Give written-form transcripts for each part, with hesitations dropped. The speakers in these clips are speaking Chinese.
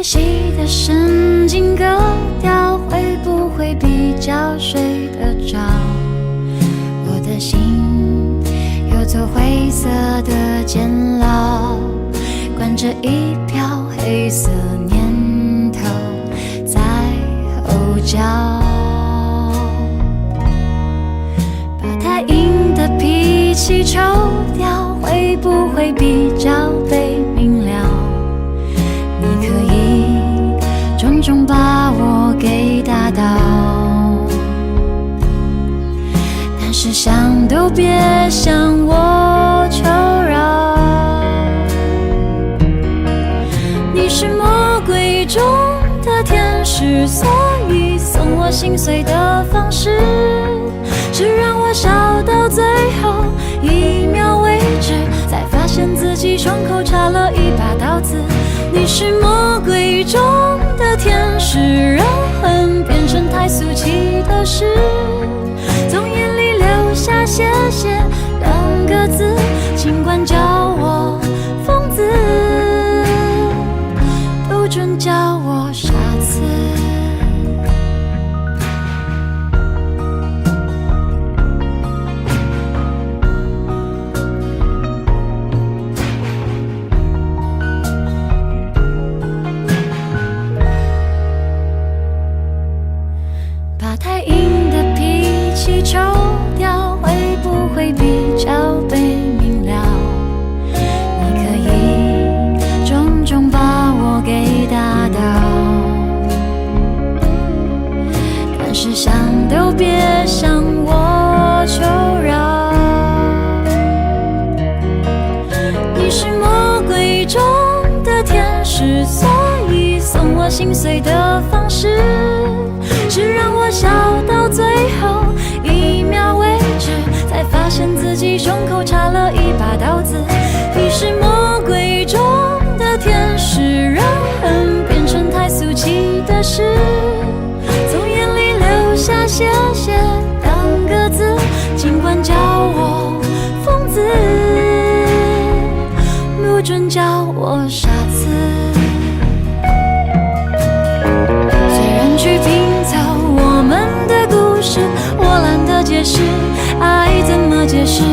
太细的神经割掉，会不会比较睡得着？我的心有座灰色的监牢，关着一瓢黑色念头在后脚。把太硬的脾气抽掉，会不会比较被明了？你可以重重把我给打倒，但是想都别向我求饶。你是魔鬼中的天使，所以送我心碎的方式是让我笑到最后一秒为止，才发现自己胸口插了一把刀子。你是魔鬼中的天使，让恨变成太俗气的事，从眼里流下谢谢两个字，尽管叫我疯子，不准叫我傻子。把太硬的脾气抽掉，会不会比较被明了？你可以重重把我给打倒，但是想都别向我求饶。你是魔鬼中的天使，所以送我心碎的方式是让我笑到最后一秒为止，才发现自己胸口插了一把刀子。你是魔鬼中的天使，让恨变成太俗气的事，从眼里流下谢谢两个字，尽管叫我疯子，不准叫我傻子。去拼凑我们的故事，我懒得解释爱怎么解释。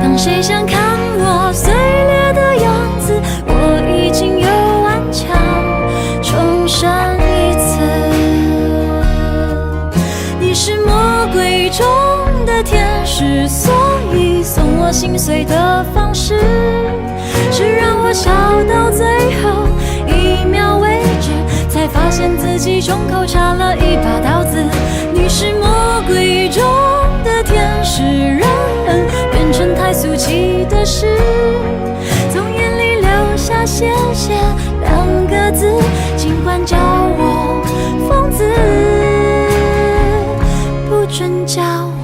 当谁想看我碎裂的样子，我已经有顽强重生一次。你是魔鬼中的天使，所以送我心碎的方式是让我笑到最后一秒为止，才发现自己胸口插了一把刀子。你是魔鬼中的天使，让恨变成太俗气的事，从眼里流下谢谢两个字，尽管叫我疯子，不准叫我